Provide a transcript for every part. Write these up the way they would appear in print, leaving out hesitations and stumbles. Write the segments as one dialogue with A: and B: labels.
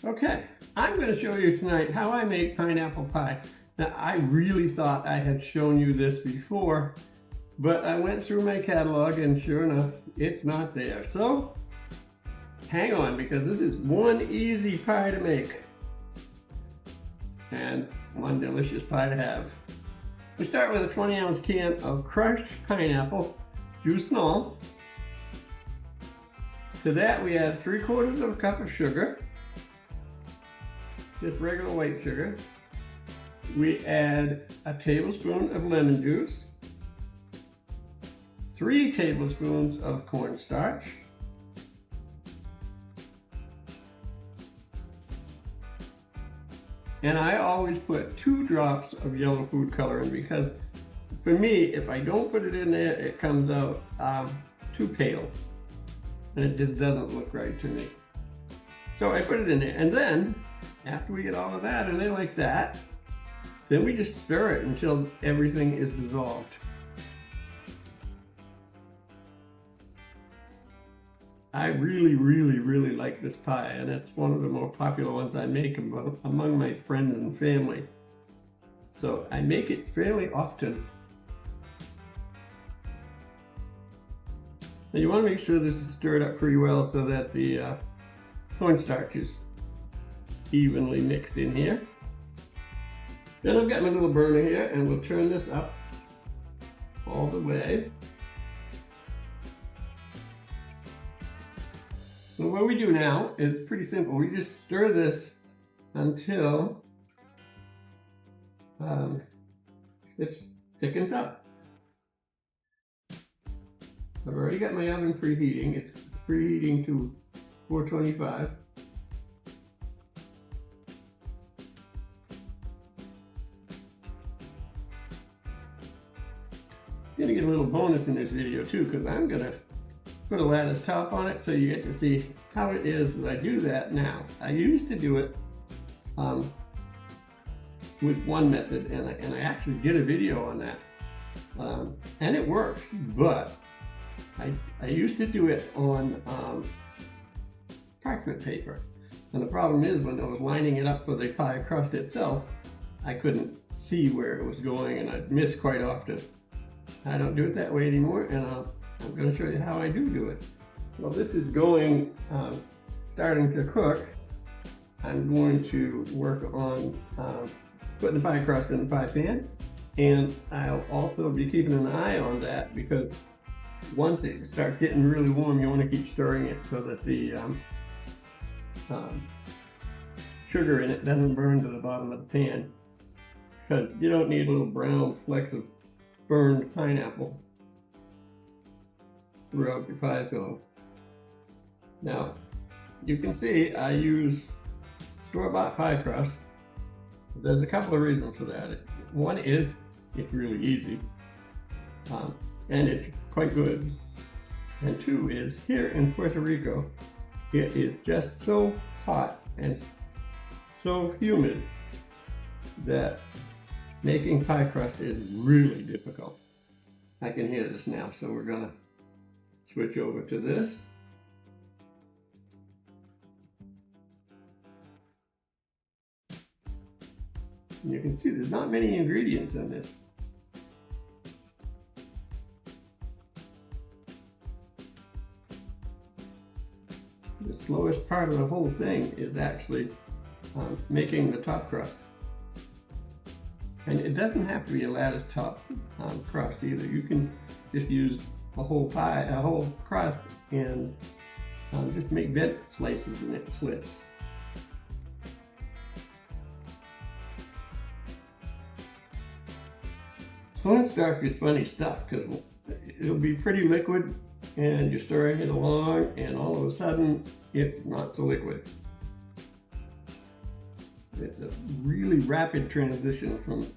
A: Okay, I'm going to show you tonight how I make pineapple pie. Now, I really thought I had shown you this before, but I went through my catalog and sure enough, it's not there. So, hang on, because this is one easy pie to make and one delicious pie to have. We start with a 20-ounce can of crushed pineapple, juice and all. To that we add 3/4 of a cup of sugar, just regular white sugar. We add a tablespoon of lemon juice, 3 tablespoons of cornstarch, and I always put 2 drops of yellow food coloring because for me, if I don't put it in there, it comes out too pale and it just doesn't look right to me. So I put it in there, and then after we get all of that in there like that, then we just stir it until everything is dissolved. I really like this pie, and it's one of the more popular ones I make among my friends and family. So I make it fairly often. Now you want to make sure this is stirred up pretty well so that the cornstarch is evenly mixed in here. Then I've got my little burner here, and we'll turn this up all the way. So what we do now is pretty simple. We just stir this until it thickens up. I've already got my oven preheating. It's preheating to 425. You're gonna get a little bonus in this video too, because I'm gonna put a lattice top on it so you get to see how it is that I do that now. I used to do it with one method, and I actually did a video on that, and it works, but I used to do it on parchment paper, and the problem is when I was lining it up for the pie crust itself, I couldn't see where it was going, and I'd miss quite often. I don't do it that way anymore, and I'm going to show you how I do it. Well, this is going, starting to cook. I'm going to work on putting the pie crust in the pie pan, and I'll also be keeping an eye on that because once it starts getting really warm, you want to keep stirring it so that the sugar in it doesn't burn to the bottom of the pan, because you don't need little brown flecks of burned pineapple throughout your pie filling. Now, you can see I use store-bought pie crust. There's a couple of reasons for that. One is it's really easy, and it's quite good. And 2 is here in Puerto Rico, it is just so hot and so humid that making pie crust is really difficult. I can hear this now, so we're gonna switch over to this. And you can see there's not many ingredients in this. The slowest part of the whole thing is actually making the top crust. And it doesn't have to be a lattice top crust either. You can just use a whole pie, a whole crust, and just make bed slices and it slits. Cornstarch is funny stuff because it'll be pretty liquid and you're stirring it along, and all of a sudden it's not so liquid. It's a really rapid transition from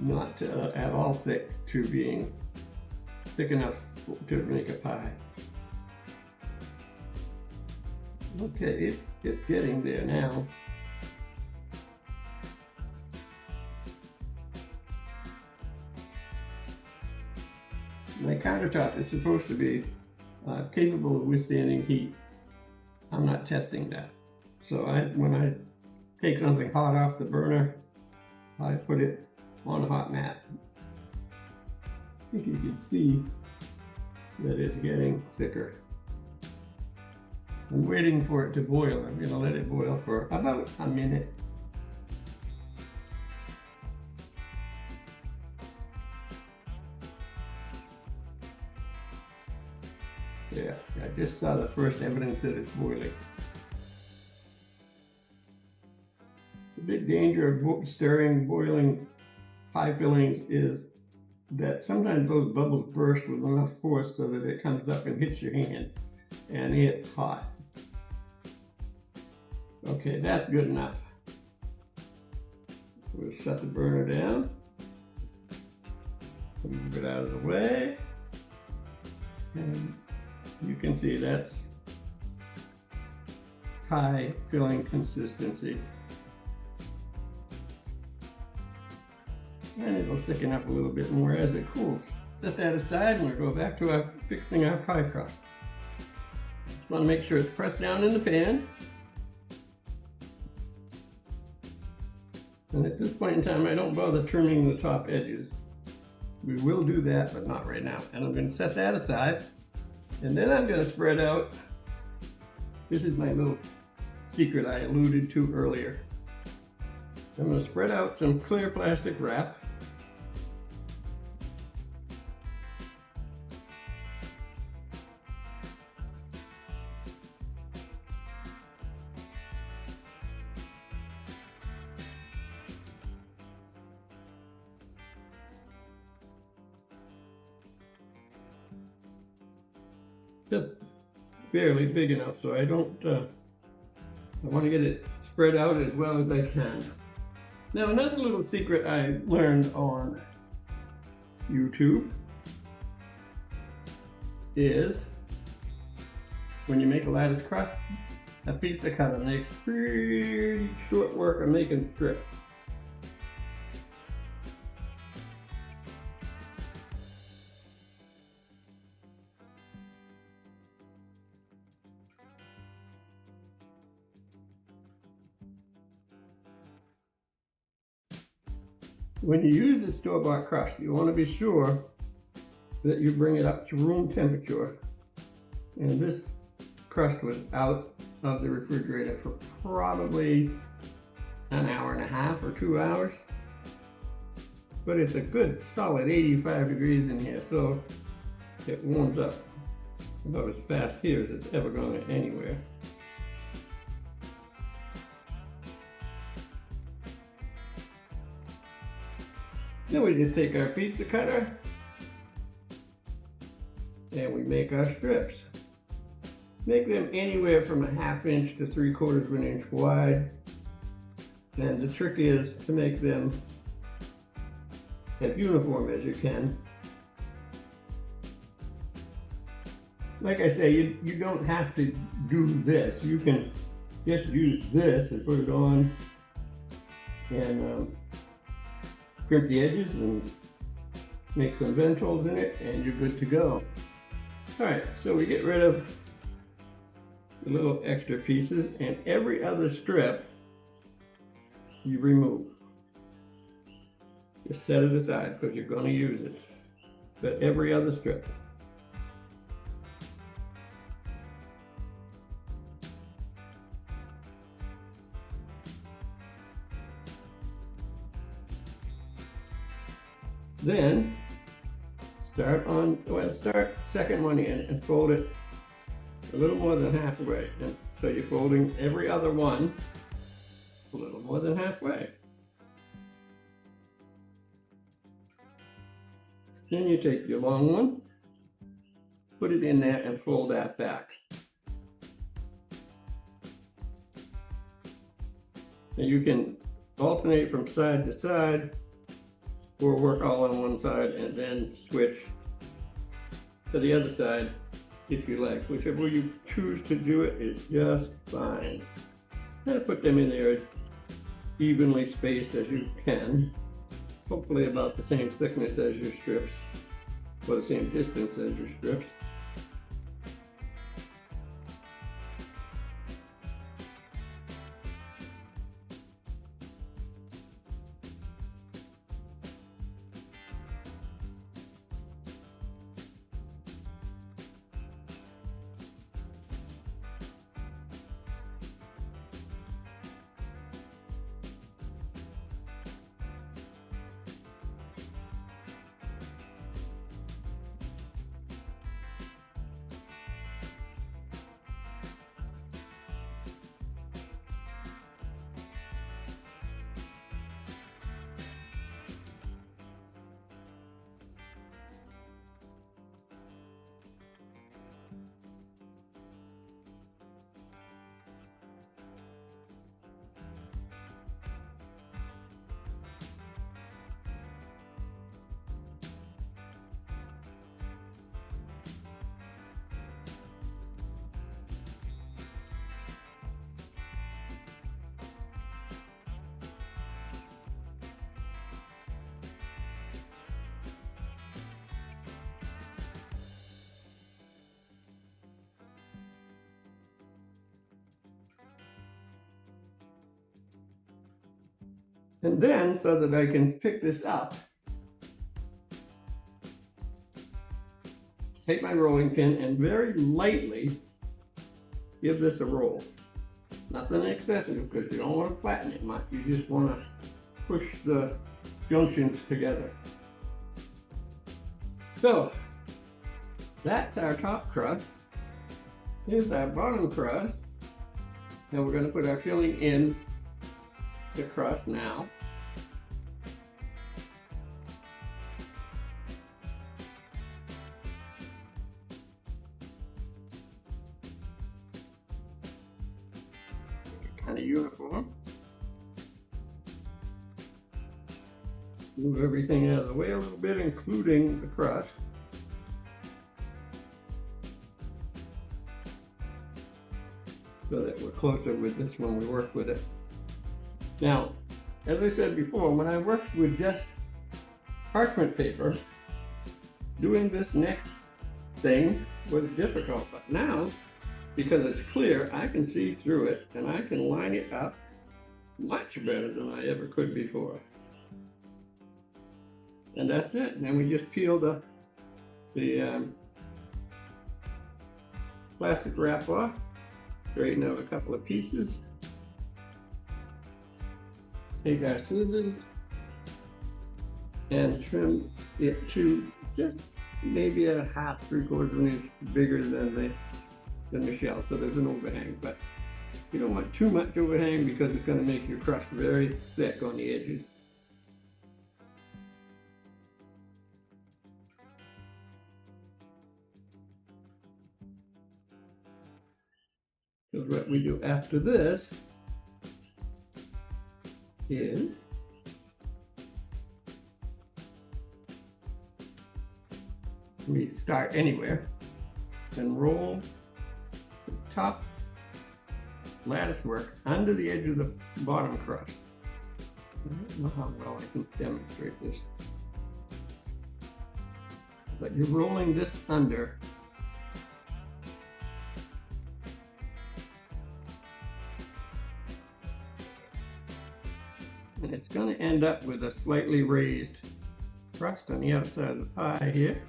A: not at all thick to being thick enough to make a pie. Okay, it's getting there now. My countertop is supposed to be capable of withstanding heat. I'm not testing that. So when I take something hot off the burner, I put it on a hot mat. I think you can see that it's getting thicker. I'm waiting for it to boil. I'm going to let it boil for about a minute. Yeah, I just saw the first evidence that it's boiling. The big danger of stirring boiling pie fillings is that sometimes those bubbles burst with enough force so that it comes up and hits your hand, and it's hot. Okay, that's good enough. We'll shut the burner down, move it out of the way, and you can see that's pie filling consistency. And it'll thicken up a little bit more as it cools. Set that aside and we'll go back to fixing our pie crust. Just want to make sure it's pressed down in the pan. And at this point in time, I don't bother trimming the top edges. We will do that, but not right now. And I'm going to set that aside. And then I'm going to spread out. This is my little secret I alluded to earlier. I'm going to spread out some clear plastic wrap. Just barely big enough, so I don't, I want to get it spread out as well as I can. Now another little secret I learned on YouTube is when you make a lattice crust, a pizza cutter makes pretty short work of making strips. When you use the store-bought crust, you want to be sure that you bring it up to room temperature. And this crust was out of the refrigerator for probably an hour and a half or 2 hours. But it's a good solid 85 degrees in here, so it warms up about as fast here as it's ever going anywhere. Then we just take our pizza cutter and we make our strips. Make them anywhere from a 1/2 inch to 3/4 of an inch wide. And the trick is to make them as uniform as you can. Like I say, you don't have to do this. You can just use this and put it on and crimp the edges and make some vent holes in it, and you're good to go. Alright, so we get rid of the little extra pieces, and every other strip you remove. Just set it aside because you're going to use it. But every other strip. Then start second one in and fold it a little more than halfway. And so you're folding every other one a little more than halfway. Then you take your long one, put it in there and fold that back. And you can alternate from side to side, or work all on one side and then switch to the other side if you like. Whichever you choose to do it is just fine. Try to put them in there as evenly spaced as you can. Hopefully about the same thickness as your strips, or the same distance as your strips. And then, so that I can pick this up, take my rolling pin and very lightly give this a roll. Nothing excessive because you don't want to flatten it much. You just want to push the junctions together. So that's our top crust. Here's our bottom crust. And we're going to put our filling in the crust now. Kind of uniform. Move everything out of the way a little bit, including the crust. So that we're closer with this when we work with it. Now, as I said before, when I worked with just parchment paper, doing this next thing was difficult. But now, because it's clear, I can see through it and I can line it up much better than I ever could before. And that's it. And then we just peel the plastic wrap off, straighten out a couple of pieces, take our scissors and trim it to just maybe a half, 3/4 of an inch bigger than the shell, so there's an overhang. But you don't want too much overhang because it's going to make your crust very thick on the edges. Because what we do after this is we start anywhere and roll the top lattice work under the edge of the bottom crust. I don't know how well I can demonstrate this, but you're rolling this under. And it's going to end up with a slightly raised crust on the outside of the pie here.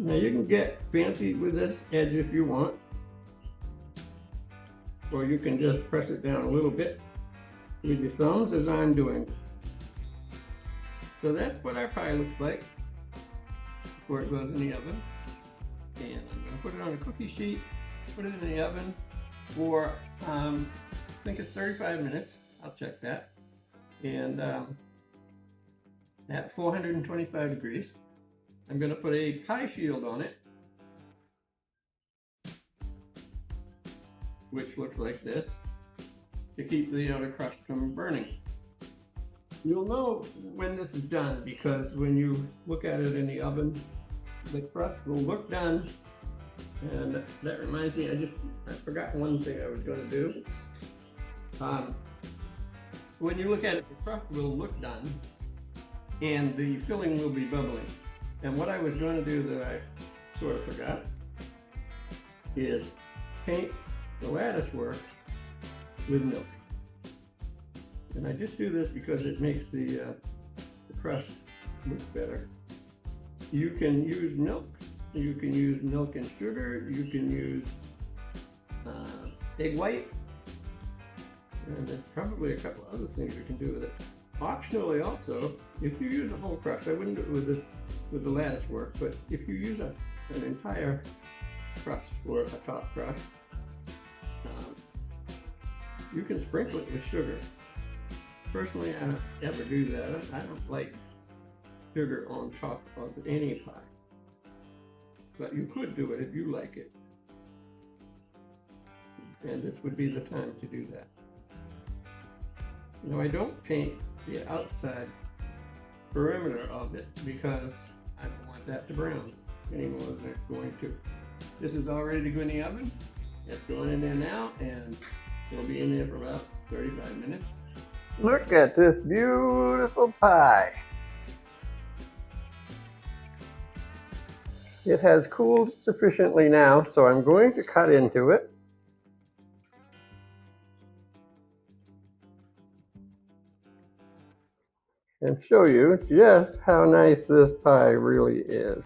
A: Now you can get fancy with this edge if you want, or you can just press it down a little bit with your thumbs as I'm doing. So that's what our pie looks like before it goes in the oven. And I'm going to put it on a cookie sheet, put it in the oven for, I think it's 35 minutes. I'll check that. And at 425 degrees. I'm going to put a pie shield on it, which looks like this, to keep the outer crust from burning. You'll know when this is done because when you look at it in the oven, the crust will look done. And that reminds me, I forgot one thing I was going to do. When you look at it, the crust will look done and the filling will be bubbling. And what I was going to do that I sort of forgot is paint the lattice work with milk. And I just do this because it makes the crust look better. You can use milk. You can use milk and sugar. You can use egg white. And there's probably a couple other things you can do with it. Optionally also, if you use a whole crust, I wouldn't do it with the lattice work, but if you use an entire crust or a top crust, you can sprinkle it with sugar. Personally, I don't ever do that. I don't like sugar on top of any pie. But you could do it if you like it. And this would be the time to do that. Now I don't paint the outside perimeter of it because I don't want that to brown any more than it's going to. This is all ready to go in the oven. It's going in there now, and it'll be in there for about 35 minutes. Look at this beautiful pie. It has cooled sufficiently now, so I'm going to cut into it. And show you just how nice this pie really is.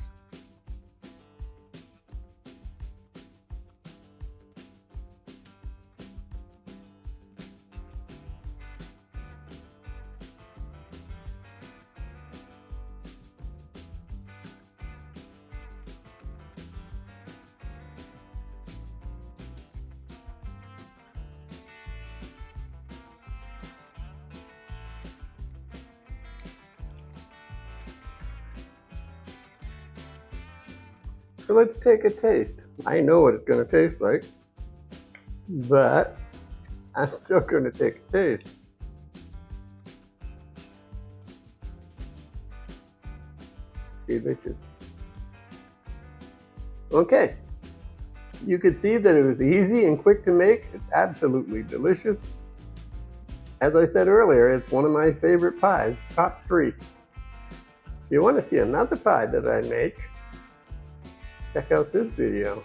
A: So let's take a taste. I know what it's going to taste like, but I'm still going to take a taste. Delicious. Okay, you could see that it was easy and quick to make. It's absolutely delicious. As I said earlier, it's one of my favorite pies, top 3. If you want to see another pie that I make, check out this video.